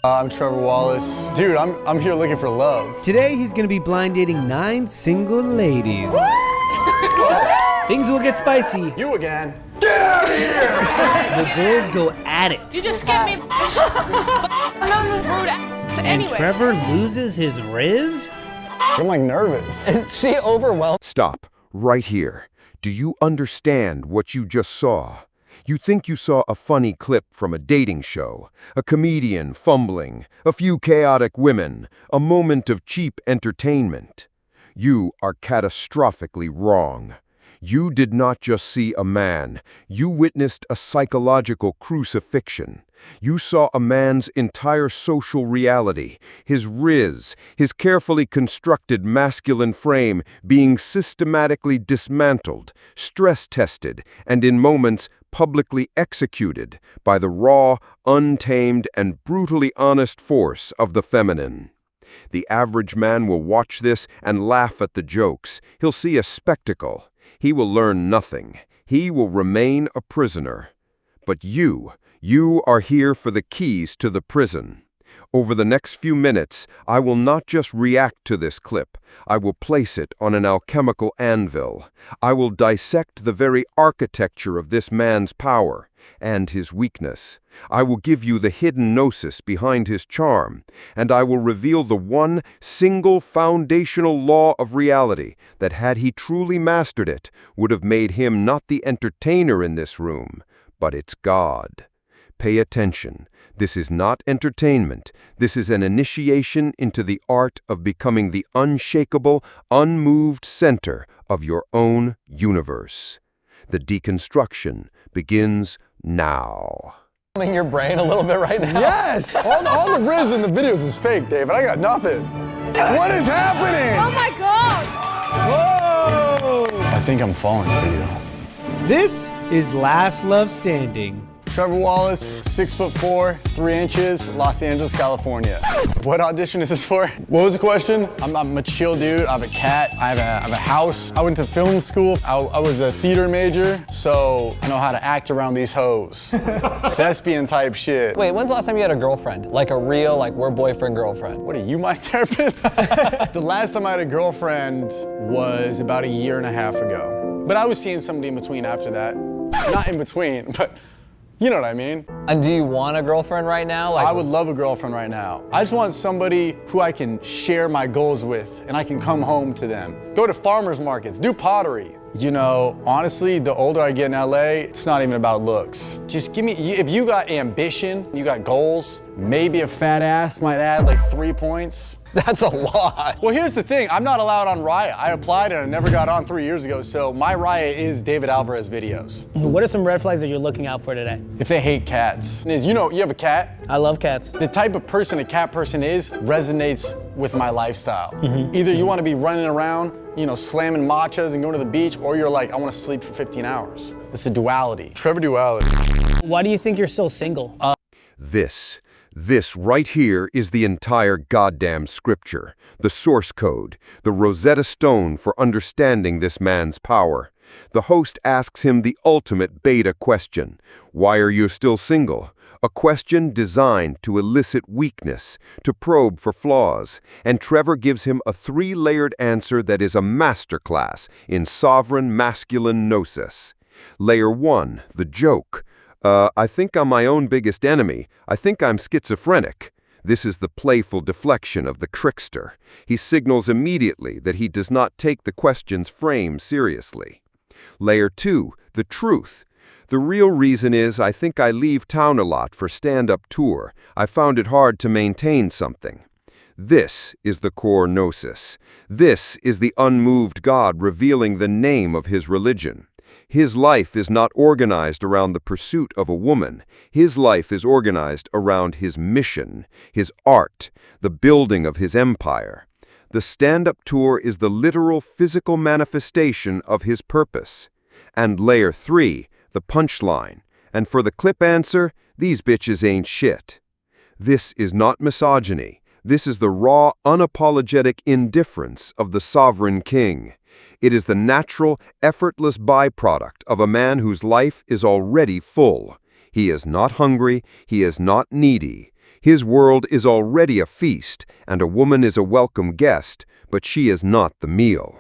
I'm Trevor Wallace. Dude, I'm here looking for love. Today he's gonna be blind dating 9 single ladies. Things will get spicy. You again. Get out of here! The girls go at it. You just scared me. I'm rude ass And anyway. Trevor loses his Rizz? I'm like nervous. Is she overwhelmed? Stop, right here. Do you understand what you just saw? You think you saw a funny clip from a dating show, a comedian fumbling, a few chaotic women, a moment of cheap entertainment. You are catastrophically wrong. You did not just see a man, you witnessed a psychological crucifixion. You saw a man's entire social reality, his Rizz, his carefully constructed masculine frame being systematically dismantled, stress-tested, and in moments publicly executed by the raw, untamed, and brutally honest force of the feminine. The average man will watch this and laugh at the jokes. He'll see a spectacle. He will learn nothing. He will remain a prisoner. But you are here for the keys to the prison. Over the next few minutes, I will not just react to this clip. I will place it on an alchemical anvil. I will dissect the very architecture of this man's power and his weakness. I will give you the hidden gnosis behind his charm, and I will reveal the one single foundational law of reality that, had he truly mastered it, would have made him not the entertainer in this room, but its god. Pay attention. This is not entertainment. This is an initiation into the art of becoming the unshakable, unmoved center of your own universe. The deconstruction begins now. In your brain a little bit right now? Yes! All the Rizz in the videos is fake, David. I got nothing. What is happening? Oh my god! Whoa! I think I'm falling for you. This is Last Love Standing. Trevor Wallace, 6'4", 3 inches, Los Angeles, California. What audition is this for? What was the question? I'm a chill dude. I have a cat. I have a house. I went to film school. I was a theater major, so I know how to act around these hoes. Thespian type shit. Wait, when's the last time you had a girlfriend? Like a real, like we're boyfriend-girlfriend? What are you, my therapist? The last time I had a girlfriend was about 1.5 years ago. But I was seeing somebody in between after that. Not in between, but you know what I mean. And do you want a girlfriend right now? Like, I would love a girlfriend right now. I just want somebody who I can share my goals with and I can come home to them. Go to farmers markets, do pottery. You know, honestly, the older I get in LA, it's not even about looks. Just give me, if you got ambition, you got goals, maybe a fat ass might add like 3 points. That's a lot. Well, here's the thing. I'm not allowed on Riot. I applied and I never got on 3 years ago, so my Riot is David Alvarez videos. What are some red flags that you're looking out for today? If they hate cats. You know, you have a cat? I love cats. The type of person a cat person is resonates with my lifestyle. Either you want to be running around, you know, slamming matchas and going to the beach, or you're like, I want to sleep for 15 hours. It's a duality. Trevor duality. Why do you think you're still single? This right here is the entire goddamn scripture, the source code, the Rosetta Stone for understanding this man's power. The host asks him the ultimate beta question. Why are you still single? A question designed to elicit weakness, to probe for flaws, and Trevor gives him a 3-layered answer that is a masterclass in sovereign masculine gnosis. Layer 1, the joke. I think I'm my own biggest enemy. I think I'm schizophrenic. This is the playful deflection of the trickster. He signals immediately that he does not take the question's frame seriously. Layer 2, the truth. The real reason is I think I leave town a lot for stand-up tour. I found it hard to maintain something. This is the core gnosis. This is the unmoved God revealing the name of his religion. His life is not organized around the pursuit of a woman. His life is organized around his mission, his art, the building of his empire. The stand-up tour is the literal physical manifestation of his purpose. And layer 3, the punchline. And for the clip answer, these bitches ain't shit. This is not misogyny. This is the raw, unapologetic indifference of the sovereign king. It is the natural, effortless byproduct of a man whose life is already full. He is not hungry. He is not needy. His world is already a feast, and a woman is a welcome guest, but she is not the meal.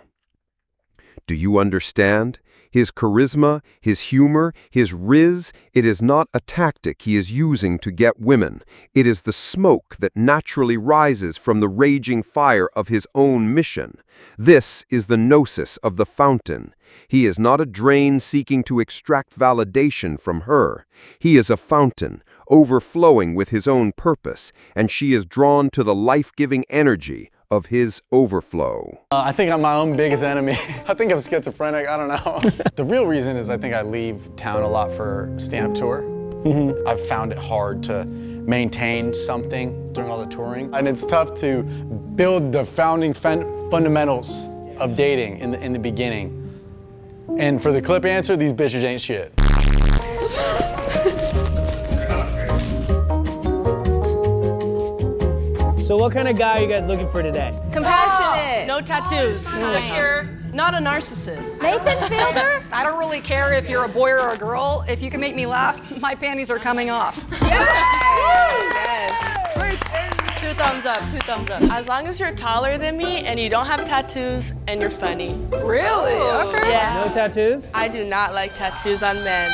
Do you understand? His charisma, his humor, his rizz, it is not a tactic he is using to get women. It is the smoke that naturally rises from the raging fire of his own mission. This is the gnosis of the fountain. He is not a drain seeking to extract validation from her. He is a fountain, overflowing with his own purpose, and she is drawn to the life-giving energy of his overflow. I think I'm my own biggest enemy. I think I'm schizophrenic, I don't know. The real reason is I think I leave town a lot for stand-up tour. I've found it hard to maintain something during all the touring. And it's tough to build the founding fundamentals of dating in the beginning. And for the clip answer, these bitches ain't shit. So what kind of guy are you guys looking for today? Compassionate. No tattoos. Secure. Not a narcissist. Nathan Fielder? I don't really care if you're a boy or a girl. If you can make me laugh, my panties are coming off. Two thumbs up, two thumbs up. As long as you're taller than me and you don't have tattoos and you're funny. Really? Okay. Yes. No tattoos? I do not like tattoos on men.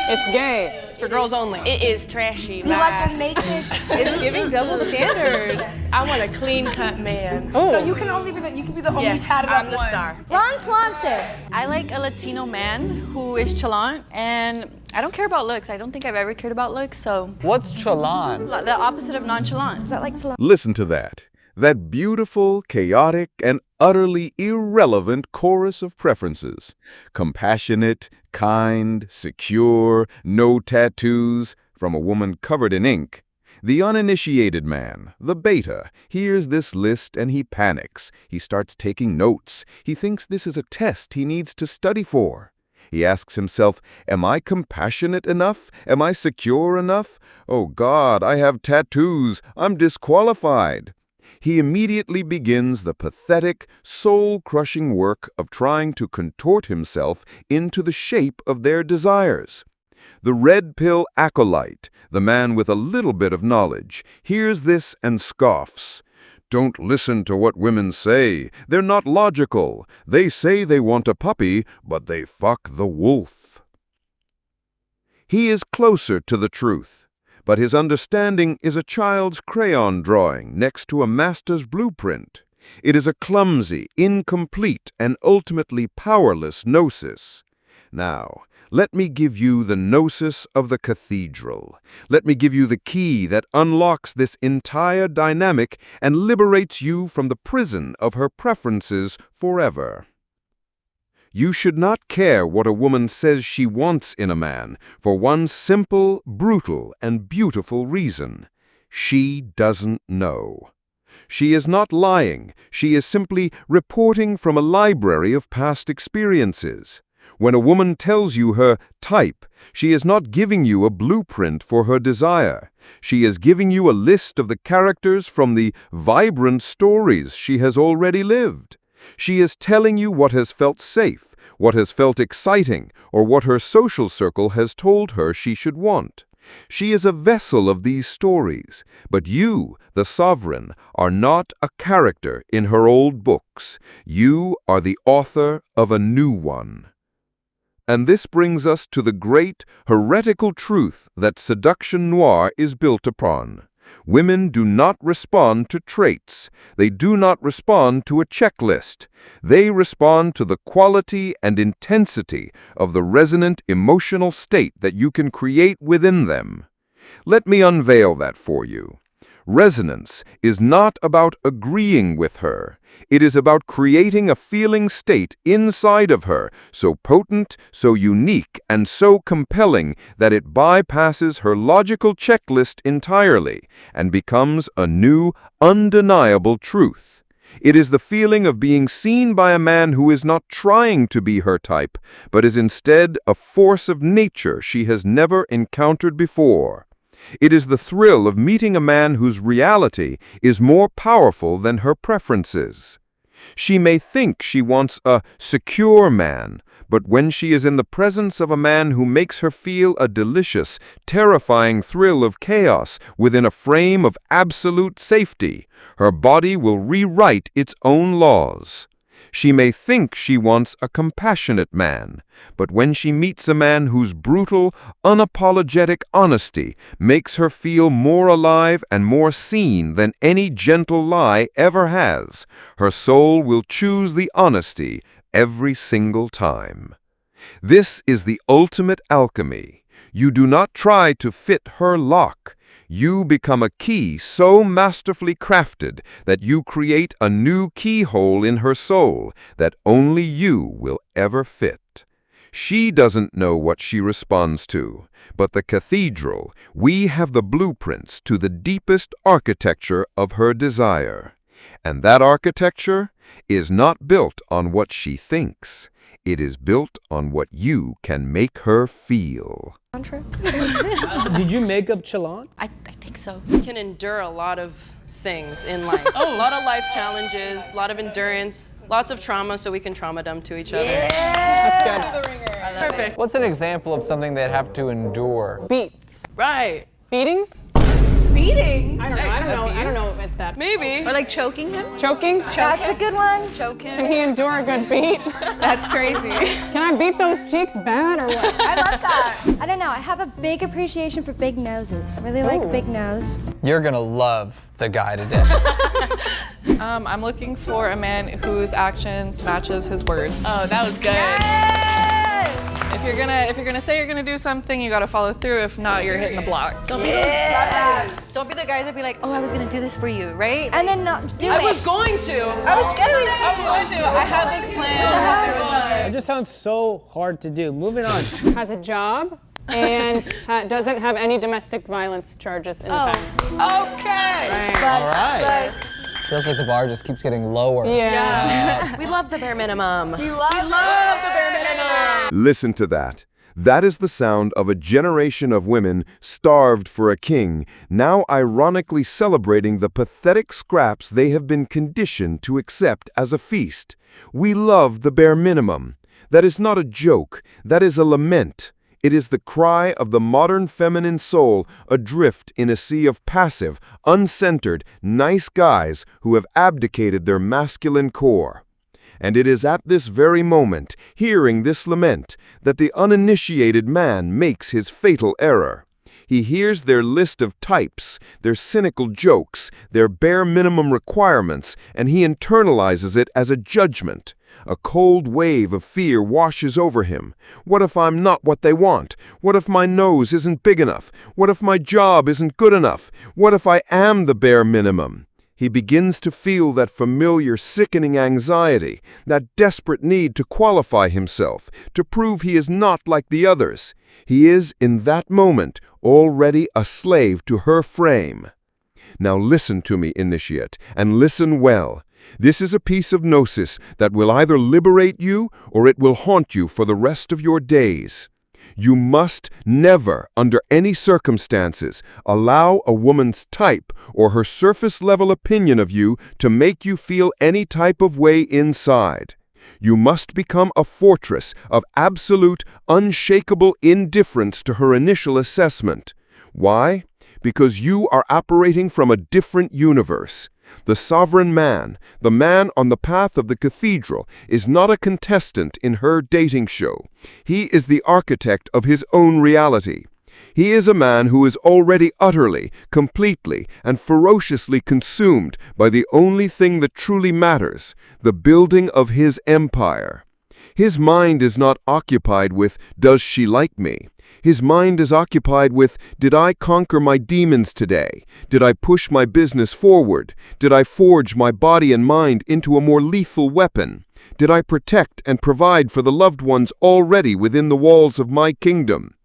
It's gay. It's for girls only. It is trashy. You like them naked? It's giving double standard. I want a clean-cut man. Oh. So you can only be the only Yes, tatted up I'm the one. star. Ron Swanson. I like a Latino man who is chalant, and I don't care about looks. I don't think I've ever cared about looks, so What's chalan? the opposite of nonchalant. Is that like salon? Listen to that. That beautiful, chaotic, and utterly irrelevant chorus of preferences. Compassionate, kind, secure, no tattoos, from a woman covered in ink. The uninitiated man, the beta, hears this list and he panics. He starts taking notes. He thinks this is a test he needs to study for. He asks himself, am I compassionate enough? Am I secure enough? Oh God, I have tattoos. I'm disqualified. He immediately begins the pathetic, soul-crushing work of trying to contort himself into the shape of their desires. The red pill acolyte, the man with a little bit of knowledge, hears this and scoffs. Don't listen to what women say. They're not logical. They say they want a puppy, but they fuck the wolf. He is closer to the truth, but his understanding is a child's crayon drawing next to a master's blueprint. It is a clumsy, incomplete, and ultimately powerless gnosis. Now, let me give you the gnosis of the cathedral. Let me give you the key that unlocks this entire dynamic and liberates you from the prison of her preferences forever. You should not care what a woman says she wants in a man for one simple, brutal, and beautiful reason. She doesn't know. She is not lying. She is simply reporting from a library of past experiences. When a woman tells you her type, she is not giving you a blueprint for her desire. She is giving you a list of the characters from the vibrant stories she has already lived. She is telling you what has felt safe, what has felt exciting, or what her social circle has told her she should want. She is a vessel of these stories, but you, the sovereign, are not a character in her old books. You are the author of a new one. And this brings us to the great, heretical truth that seduction noir is built upon. Women do not respond to traits. They do not respond to a checklist. They respond to the quality and intensity of the resonant emotional state that you can create within them. Let me unveil that for you. Resonance is not about agreeing with her. It is about creating a feeling state inside of her, so potent, so unique, and so compelling that it bypasses her logical checklist entirely and becomes a new, undeniable truth. It is the feeling of being seen by a man who is not trying to be her type, but is instead a force of nature she has never encountered before. It is the thrill of meeting a man whose reality is more powerful than her preferences. She may think she wants a secure man, But when she is in the presence of a man who makes her feel a delicious, terrifying thrill of chaos within a frame of absolute safety, her body will rewrite its own laws. She may think she wants a compassionate man, but when she meets a man whose brutal, unapologetic honesty makes her feel more alive and more seen than any gentle lie ever has, her soul will choose the honesty every single time. This is the ultimate alchemy. You do not try to fit her lock. You become a key so masterfully crafted that you create a new keyhole in her soul that only you will ever fit. She doesn't know what she responds to, but the cathedral, we have the blueprints to the deepest architecture of her desire. And that architecture is not built on what she thinks. It is built on what you can make her feel. Did you make up Chalon? I think so. Can endure a lot of things in life. A lot of life challenges, a lot of endurance, lots of trauma, so we can trauma dump to each other. That's good. Perfect. What's an example of something they'd have to endure? Beats. Right. Beatings? Beating. I don't know if that. Maybe. Or like choking him? Choking? That's a good one. Choke him? Can he endure a good beat? That's crazy. Can I beat those cheeks bad or what? I love that. I don't know. I have a big appreciation for big noses. Really like big nose. You're gonna love the guy today. I'm looking for a man whose actions matches his words. Oh, that was good. If you're gonna say you're gonna do something, you gotta follow through. If not, you're hitting the block. Don't be the guys that be like, oh, I was gonna do this for you, right? And then not do it. I was going to. I had this plan. It just sounds so hard to do. Moving on. Has a job and doesn't have any domestic violence charges in the past. Okay. All right. Feels like the bar just keeps getting lower. Yeah. We love the bare minimum. We love the bare minimum. Listen to that. That is the sound of a generation of women starved for a king, now ironically celebrating the pathetic scraps they have been conditioned to accept as a feast. We love the bare minimum. That is not a joke. That is a lament. It is the cry of the modern feminine soul adrift in a sea of passive, uncentered, nice guys who have abdicated their masculine core. And it is at this very moment, hearing this lament, that the uninitiated man makes his fatal error. He hears their list of types, their cynical jokes, their bare minimum requirements, and he internalizes it as a judgment. A cold wave of fear washes over him. What if I'm not what they want? What if my nose isn't big enough? What if my job isn't good enough? What if I am the bare minimum? He begins to feel that familiar sickening anxiety, that desperate need to qualify himself, to prove he is not like the others. He is, in that moment, already a slave to her frame. Now listen to me, initiate, and listen well. This is a piece of Gnosis that will either liberate you or it will haunt you for the rest of your days. You must never, under any circumstances, allow a woman's type or her surface-level opinion of you to make you feel any type of way inside. You must become a fortress of absolute, unshakable indifference to her initial assessment. Why? Because you are operating from a different universe. The sovereign man, the man on the path of the cathedral, is not a contestant in her dating show. He is the architect of his own reality. He is a man who is already utterly, completely, and ferociously consumed by the only thing that truly matters, the building of his empire. His mind is not occupied with, does she like me? His mind is occupied with, did I conquer my demons today? Did I push my business forward? Did I forge my body and mind into a more lethal weapon? Did I protect and provide for the loved ones already within the walls of my kingdom?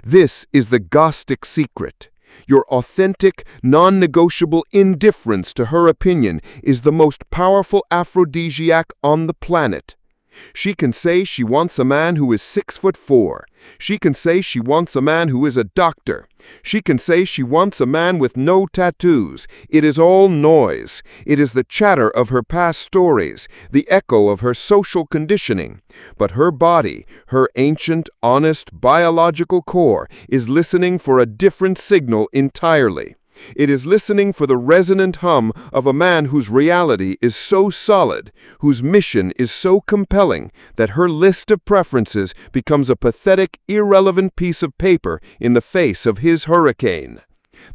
This is the Gnostic secret. Your authentic, non-negotiable indifference to her opinion is the most powerful aphrodisiac on the planet. She can say she wants a man who is 6'4". She can say she wants a man who is a doctor. She can say she wants a man with no tattoos. It is all noise. It is the chatter of her past stories, the echo of her social conditioning. But her body, her ancient, honest, biological core, is listening for a different signal entirely. It is listening for the resonant hum of a man whose reality is so solid, whose mission is so compelling, that her list of preferences becomes a pathetic, irrelevant piece of paper in the face of his hurricane.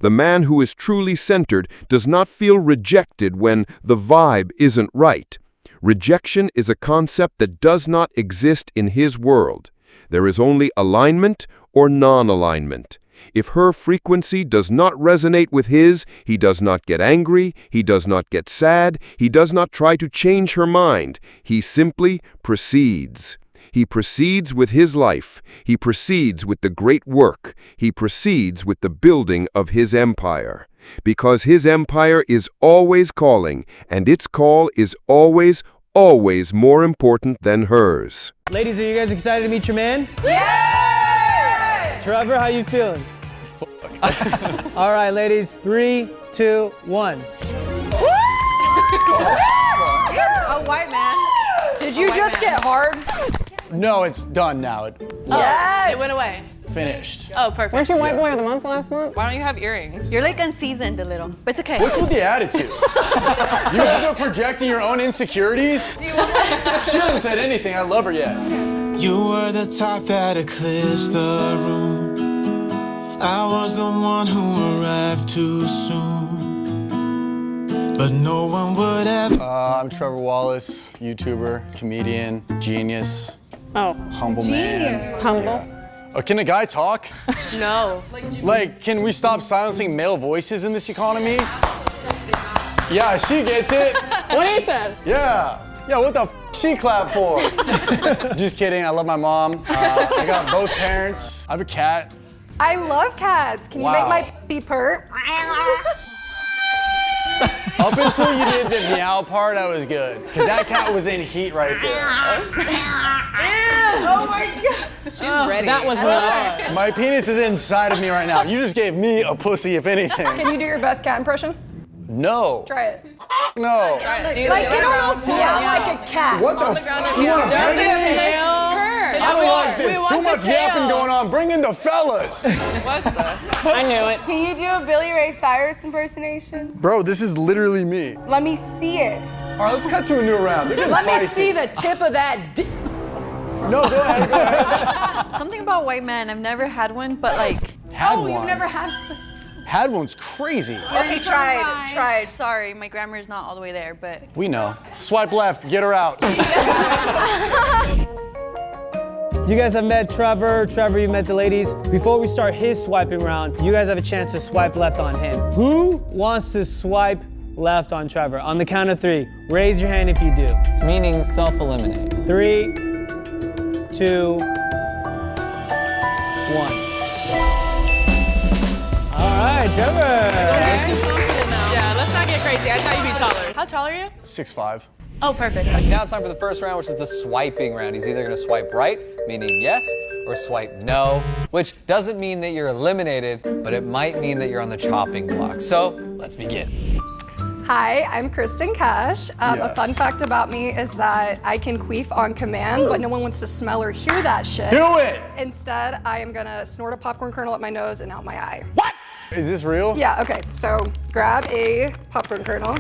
The man who is truly centered does not feel rejected when the vibe isn't right. Rejection is a concept that does not exist in his world. There is only alignment or non-alignment. If her frequency does not resonate with his, he does not get angry, he does not get sad, he does not try to change her mind. He simply proceeds. He proceeds with his life. He proceeds with the great work. He proceeds with the building of his empire. Because his empire is always calling, and its call is always, always more important than hers. Ladies, are you guys excited to meet your man? Trevor, how you feeling? All right, ladies, 3, 2, 1. A white man. Did you just get hard? No, it's done now. It Yes. It went away. finished. Oh, perfect. Weren't you white boy of the month last month? Why don't you have earrings? You're like unseasoned a little, but it's okay. What's with the attitude? You guys are projecting your own insecurities? She hasn't said anything. I love her yet. You were the top that eclipsed the room. I was the one who arrived too soon, but no one would ever. I'm Trevor Wallace, YouTuber, comedian, genius, Oh. humble man. Humble. Yeah. Can a guy talk? No. Like, can we stop silencing male voices in this economy? Yeah, she gets it. What he said? Yeah. Yeah, what the f she clap for? Just kidding, I love my mom. I got both parents. I have a cat. I love cats. Can you Wow. make my pussy purr? Up until you did the meow part, I was good. Because that cat was in heat right there. Oh my god. She's ready. That was nuts. My penis is inside of me right now. You just gave me a pussy, if anything. Can you do your best cat impression? No. Try it. No. Like, you don't all meow like a cat. What the f? You want to bang me? I don't like this. Too much yapping going on. Bring in the fellas. What the? I knew it. Can you do a Billy Ray Cyrus impersonation? Bro, this is literally me. Let me see it. All right, let's cut to a new round. They're getting Let me feisty. see the tip of that dick. No, go ahead, go ahead. Something about white men. I've never had one, but like. Had Oh, one. you've never had one? Had one's crazy. Okay, tried. Sorry, my grammar is not all the way there, but. We know. Swipe left, get her out. You guys have met Trevor. Trevor, you met the ladies. Before we start his swiping round, you guys have a chance to swipe left on him. Who wants to swipe left on Trevor? On the count of 3, raise your hand if you do. It's meaning self-eliminate. 3, 2, 1. All right, Trevor. Don't get too confident now. Yeah, let's not get crazy. I thought you'd be taller. How tall are you? 6'5". Oh, perfect. Now it's time for the first round, which is the swiping round. He's either going to swipe right, meaning yes, or swipe no, which doesn't mean that you're eliminated, but it might mean that you're on the chopping block. So let's begin. Hi, I'm Kristen Cash. A Yes. fun fact about me is that I can queef on command, but no one wants to smell or hear that shit. Do it! Instead, I am gonna snort a popcorn kernel up my nose and out my eye. What? Is this real? Yeah, okay, so grab a popcorn kernel.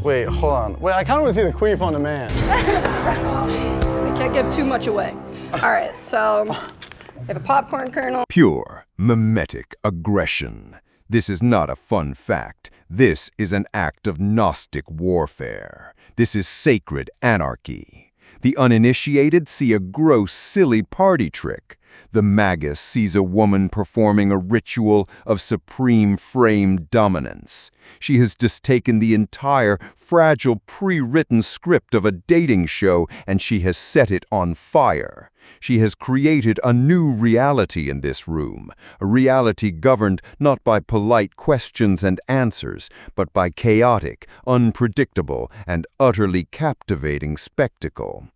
Wait, hold on. Wait, I kind of want to see the queef on the man. I can't give too much away. All right, so I have a popcorn kernel. Pure, mimetic aggression. This is not a fun fact. This is an act of Gnostic warfare. This is sacred anarchy. The uninitiated see a gross, silly party trick. The magus sees a woman performing a ritual of supreme frame dominance. She has just taken the entire fragile pre-written script of a dating show and she has set it on fire. She has created a new reality in this room, a reality governed not by polite questions and answers, but by chaotic, unpredictable, and utterly captivating spectacle.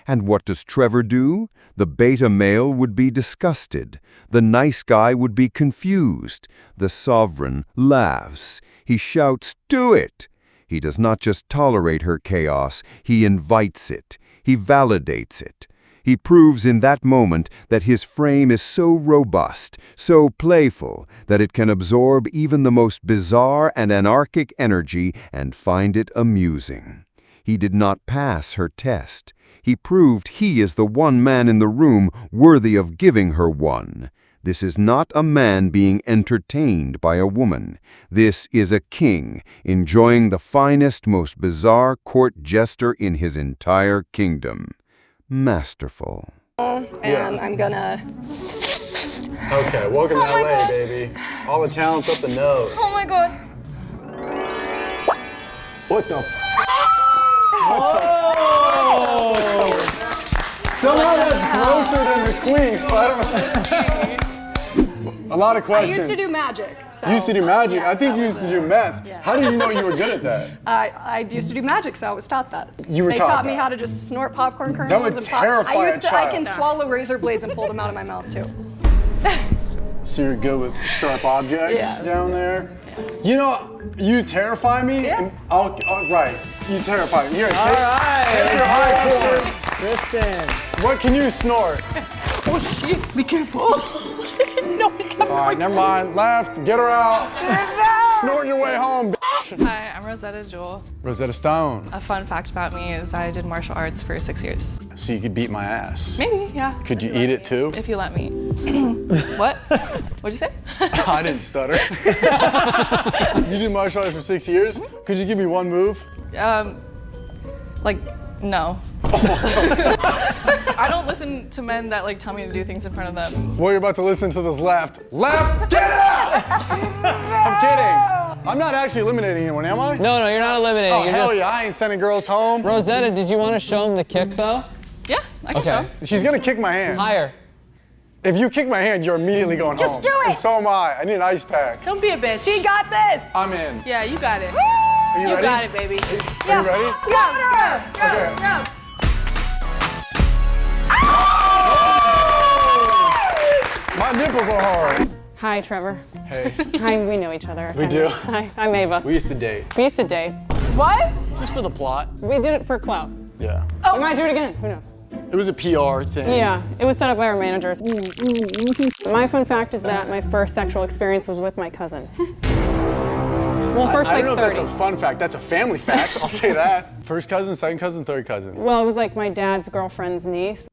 And what does Trevor do? The beta male would be disgusted. The nice guy would be confused. The sovereign laughs. He shouts, "Do it!" He does not just tolerate her chaos, he invites it. He validates it. He proves in that moment that his frame is so robust, so playful, that it can absorb even the most bizarre and anarchic energy and find it amusing. He did not pass her test. He proved he is the one man in the room worthy of giving her one. This is not a man being entertained by a woman. This is a king enjoying the finest, most bizarre court jester in his entire kingdom. Masterful. And I'm gonna... Okay, welcome to LA, baby. All the talent's up the nose. Oh my god. What the Somehow that's grosser than the queef. I don't know. A lot of questions. I used to do magic. So, you used to do magic? yeah, I think you used to do meth. Yeah. How did you know you were good at that? I used to do magic, so I was taught that. You were they taught taught me that. how to just snort popcorn kernels. That would and terrify I used a to. I child. can swallow razor blades and pull them out of my mouth too. So you're good with sharp objects Yeah. down there? You know, you terrify me. Yeah. And right. You terrify me. Here, take right. your high point. Kristen. What can you snort? Oh shit! Be careful. No, be careful. All right, never mind. Left. Get her out. Snort your way home, bitch. Hi, I'm Rosetta Jewel. Rosetta Stone. A fun fact about me is I did martial arts for 6 years. So you could beat my ass. Maybe, yeah. Could you eat it too? If you let me. What? What'd you say? I didn't stutter. You did martial arts for 6 years? Could you give me one move? No. I don't listen to men that tell me to do things in front of them. Well, you're about to listen to this left. Left, get out! I'm kidding. I'm not actually eliminating anyone, am I? No, you're not eliminating. Oh, hell yeah, I ain't sending girls home. Rosetta, did you want to show him the kick, though? Yeah, I can show. She's gonna kick my hand. Higher. If you kick my hand, you're immediately going home. Just do it. And so am I. I need an ice pack. Don't be a bitch. She got this. I'm in. Yeah, you got it. Are you You ready? got it, baby. Are you ready? Go. My nipples are hard. Hi, Trevor. Hey, Hi, we know each other. We do? Hi, I'm Ava. we used to date. We used to date. What? Just for the plot. We did it for clout. Yeah. We might do it again. Who knows? It was a PR thing. Yeah, it was set up by our managers. My fun fact is that my first sexual experience was with my cousin. Well, first I don't know like if 30. that's a fun fact. That's a family fact. I'll say that. First cousin, second cousin, third cousin. Well, it was like my dad's girlfriend's niece.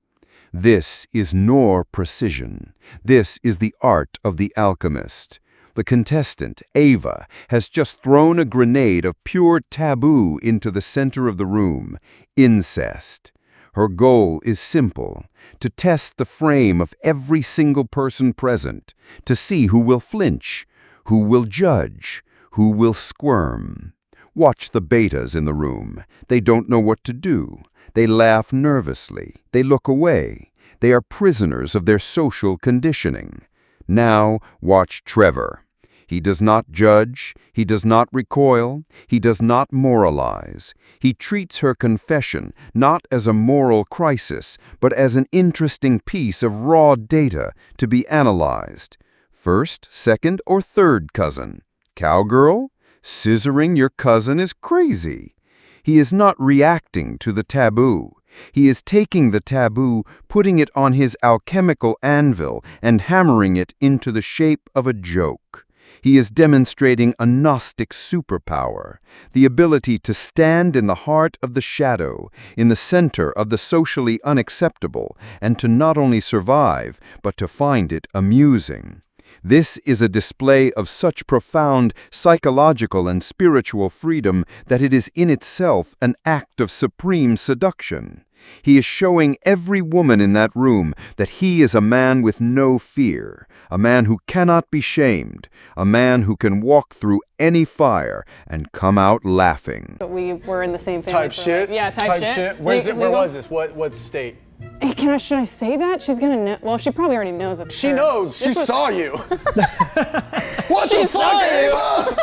This is nor precision. This is the art of the alchemist. The contestant, Ava, has just thrown a grenade of pure taboo into the center of the room, incest. Her goal is simple, to test the frame of every single person present, to see who will flinch, who will judge, who will squirm. Watch the betas in the room. They don't know what to do. They laugh nervously. They look away. They are prisoners of their social conditioning. Now watch Trevor. He does not judge, he does not recoil, he does not moralize. He treats her confession not as a moral crisis, but as an interesting piece of raw data to be analyzed. First, second, or third cousin? Cowgirl? Scissoring your cousin is crazy. He is not reacting to the taboo. He is taking the taboo, putting it on his alchemical anvil, and hammering it into the shape of a joke. He is demonstrating a Gnostic superpower, the ability to stand in the heart of the shadow, in the center of the socially unacceptable, and to not only survive, but to find it amusing. This is a display of such profound psychological and spiritual freedom that it is in itself an act of supreme seduction. He is showing every woman in that room that he is a man with no fear, a man who cannot be shamed, a man who can walk through any fire and come out laughing. But we were in the same family. Type shit? Yeah, type shit. Where was this? What state? Hey, should I say that? She's gonna know. Well, she probably already knows it. She knows. She saw you. What the fuck, Ava?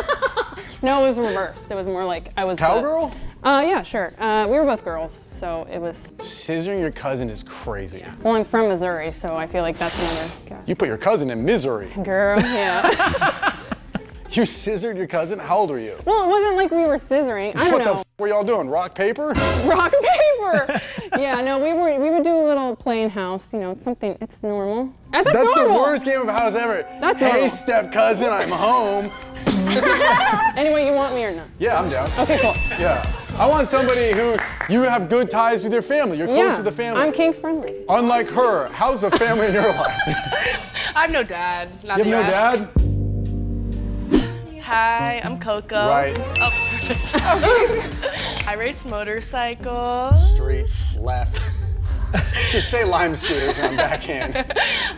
No, it was reversed. It was more like I was. Cowgirl? Yeah, sure. We were both girls, so it was. Scissoring your cousin is crazy. Well, I'm from Missouri, so I feel like that's another guess. You put your cousin in misery. Girl, yeah. You scissored your cousin? How old were you? Well, it wasn't like we were scissoring. I don't know. What the f were y'all doing? Rock, paper? Rock, paper! Yeah, no, we would do a little playing house, you know, it's something, it's normal. That's the normal. worst game of house ever. That's hey, normal. step cousin, I'm home. Anyway, you want me or not? Yeah, I'm down. Okay, cool. Yeah. I want somebody who you have good ties with your family. You're close to the family. I'm kink friendly. Unlike her, how's the family in your life? I have no dad. Not You have no dad? Hi, I'm Coco. Right. Oh, perfect. I race motorcycles. Streets, left. Just say lime scooters and I'm backhand.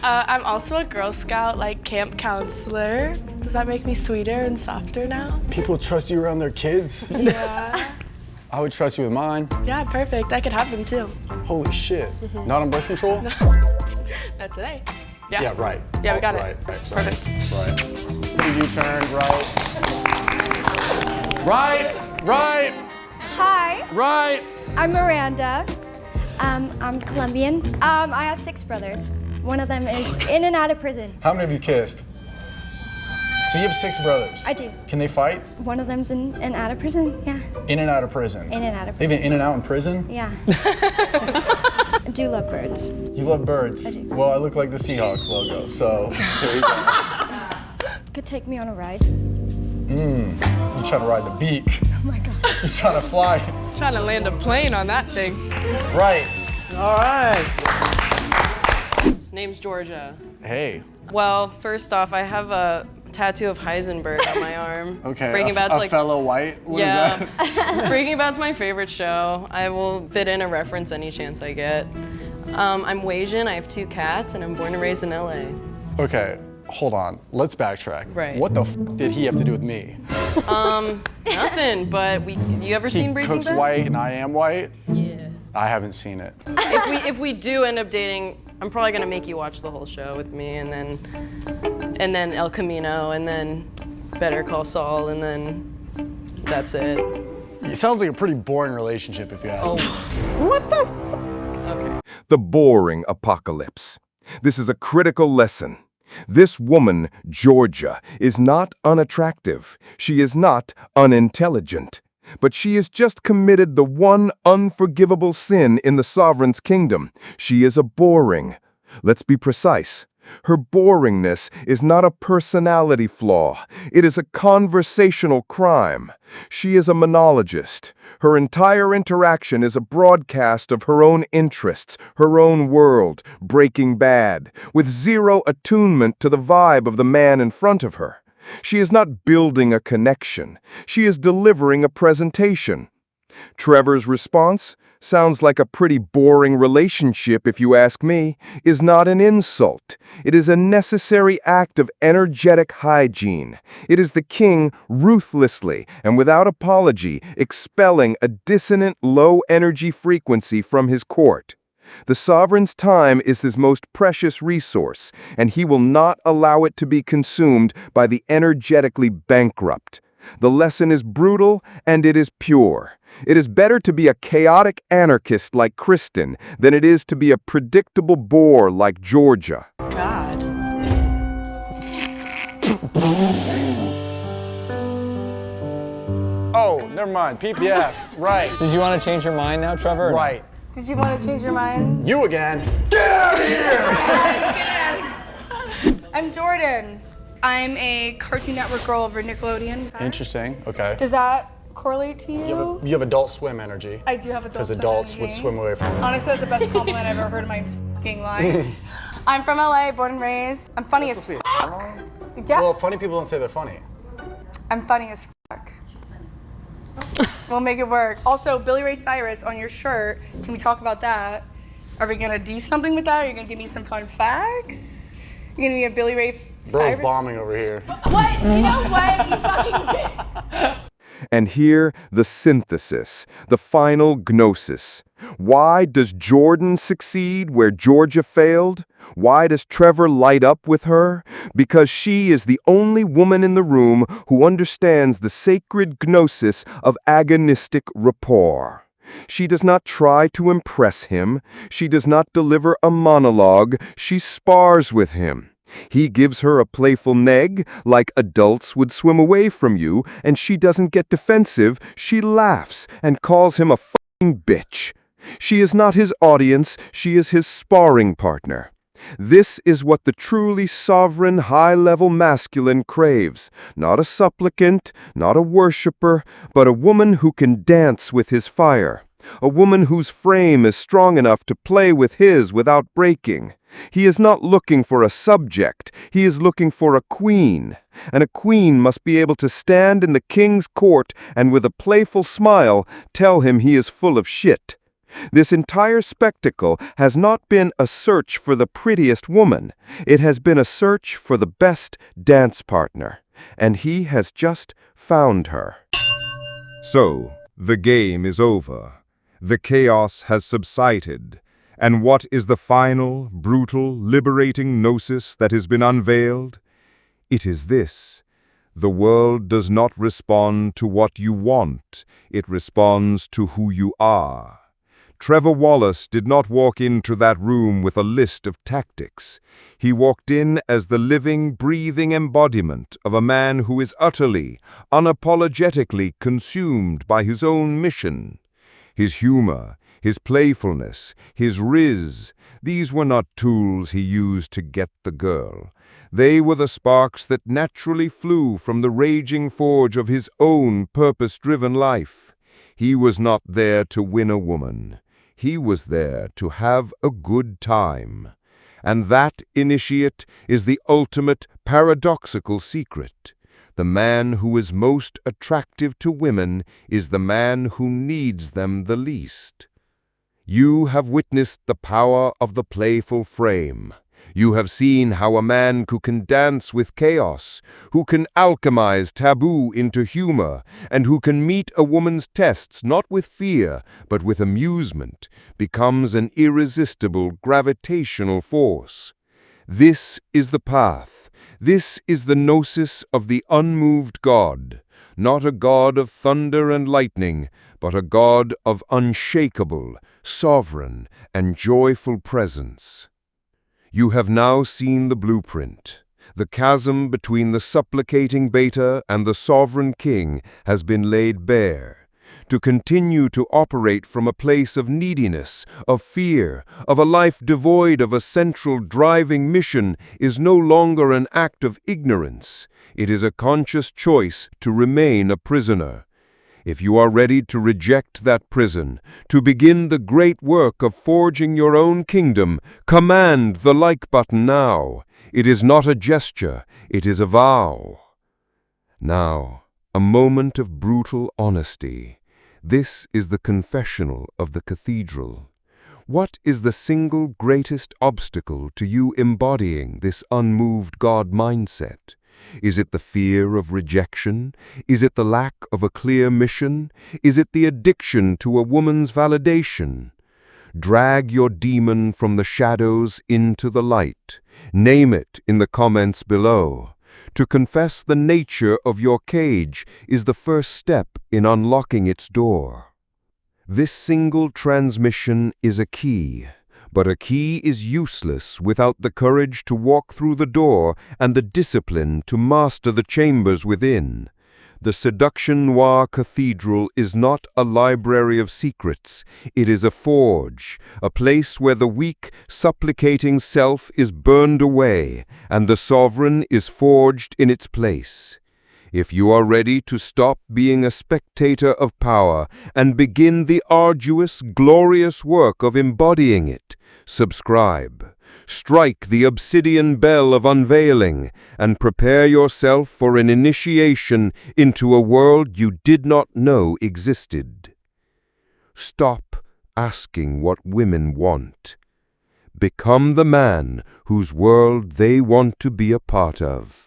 I'm also a Girl Scout, like camp counselor. Does that make me sweeter and softer now? People trust you around their kids? Yeah. I would trust you with mine. Yeah, perfect. I could have them too. Holy shit. Not on birth control? Not today. Yeah. Yeah, right. Yeah, we got right, it. Right, Perfect. Right. U-turn, right. Right. Hi. Right. I'm Miranda. I'm Colombian. I have 6 brothers. One of them is in and out of prison. How many have you kissed? So you have 6 brothers? I do. Can they fight? One of them's in and out of prison, yeah. In and out of prison? In and out of They've prison. been in and out in prison? Yeah. I do love birds. You love birds? I do. Well, I look like the Seahawks logo, so there you go. Could take me on a ride. You trying to ride the beak. Oh my God. You trying to fly. Trying to land a plane on that thing. Right. All right. His name's Georgia. Hey. Well, first off, I have a tattoo of Heisenberg on my arm. Okay, Breaking Bad's a like fellow white? What is yeah. that? Breaking Bad's my favorite show. I will fit in a reference any chance I get. I'm Asian, I have 2 cats, and I'm born and raised in LA. Okay, hold on. Let's backtrack. Right. What the f did he have to do with me? Nothing, but you ever seen Breaking He cooks Bad? white and I am white? Yeah. I haven't seen it. If we do end up dating, I'm probably gonna make you watch the whole show with me, and then El Camino, and then Better Call Saul, and then that's it. It sounds like a pretty boring relationship if you ask me. What the? Okay. The boring apocalypse. This is a critical lesson. This woman, Georgia, is not unattractive. She is not unintelligent. But she has just committed the one unforgivable sin in the sovereign's kingdom. She is a boring. Let's be precise. Her boringness is not a personality flaw. It is a conversational crime. She is a monologist. Her entire interaction is a broadcast of her own interests, her own world, Breaking Bad, with zero attunement to the vibe of the man in front of her. She is not building a connection. She is delivering a presentation. Trevor's response sounds like a pretty boring relationship, if you ask me, is not an insult. It is a necessary act of energetic hygiene. It is the king ruthlessly and without apology expelling a dissonant low-energy frequency from his court. The sovereign's time is his most precious resource, and he will not allow it to be consumed by the energetically bankrupt. The lesson is brutal and it is pure. It is better to be a chaotic anarchist like Kristen than it is to be a predictable bore like Georgia. God. Oh, never mind. Peep the ass. Right. Did you want to change your mind now, Trevor? Right. Did you want to change your mind? You again. Get out of here! I'm Jordan. I'm a Cartoon Network girl over Nickelodeon. Interesting. Okay. Does that correlate to you? You have Adult Swim energy. I do have Adult Swim Because adults energy. would swim away from you. Honestly, that's the best compliment I've ever heard in my fucking life. I'm from LA, born and raised. I'm funny as fuck. Yeah. Well, funny people don't say they're funny. I'm funny as fuck. We'll make it work. Also, Billy Ray Cyrus on your shirt. Can we talk about that? Are we gonna do something with that? Are you gonna give me some fun facts? You're gonna be a Billy Ray Bro's Cyrus? bombing over here. What? You know what? You fucking And here, the synthesis, the final Gnosis. Why does Jordan succeed where Georgia failed? Why does Trevor light up with her? Because she is the only woman in the room who understands the sacred Gnosis of agonistic rapport. She does not try to impress him. She does not deliver a monologue. She spars with him. He gives her a playful neg, like adults would swim away from you, and she doesn't get defensive. She laughs and calls him a fucking bitch. She is not his audience. She is his sparring partner. This is what the truly sovereign, high-level masculine craves. Not a supplicant, not a worshipper, but a woman who can dance with his fire. A woman whose frame is strong enough to play with his without breaking. He is not looking for a subject. He is looking for a queen. And a queen must be able to stand in the king's court and with a playful smile tell him he is full of shit. This entire spectacle has not been a search for the prettiest woman. It has been a search for the best dance partner. And he has just found her. So, the game is over. The chaos has subsided. And what is the final, brutal, liberating gnosis that has been unveiled? It is this. The world does not respond to what you want. It responds to who you are. Trevor Wallace did not walk into that room with a list of tactics. He walked in as the living, breathing embodiment of a man who is utterly, unapologetically consumed by his own mission. His humor, his playfulness, his Rizz, these were not tools he used to get the girl. They were the sparks that naturally flew from the raging forge of his own purpose-driven life. He was not there to win a woman. He was there to have a good time. And that, initiate, is the ultimate paradoxical secret. The man who is most attractive to women is the man who needs them the least. You have witnessed the power of the playful frame. You have seen how a man who can dance with chaos, who can alchemize taboo into humor, and who can meet a woman's tests not with fear, but with amusement, becomes an irresistible gravitational force. This is the path. This is the gnosis of the unmoved God, not a God of thunder and lightning, but a God of unshakable, sovereign, and joyful presence. You have now seen the blueprint. The chasm between the supplicating beta and the sovereign king has been laid bare. To continue to operate from a place of neediness, of fear, of a life devoid of a central driving mission is no longer an act of ignorance. It is a conscious choice to remain a prisoner. If you are ready to reject that prison, to begin the great work of forging your own kingdom, command the like button now. It is not a gesture, it is a vow. Now, a moment of brutal honesty. This is the confessional of the cathedral. What is the single greatest obstacle to you embodying this unmoved God mindset? Is it the fear of rejection? Is it the lack of a clear mission? Is it the addiction to a woman's validation? Drag your demon from the shadows into the light. Name it in the comments below. To confess the nature of your cage is the first step in unlocking its door. This single transmission is a key. But a key is useless without the courage to walk through the door and the discipline to master the chambers within. The Seduction Noir Cathedral is not a library of secrets. It is a forge, a place where the weak, supplicating self is burned away and the sovereign is forged in its place. If you are ready to stop being a spectator of power and begin the arduous, glorious work of embodying it, subscribe. Strike the obsidian bell of unveiling and prepare yourself for an initiation into a world you did not know existed. Stop asking what women want. Become the man whose world they want to be a part of.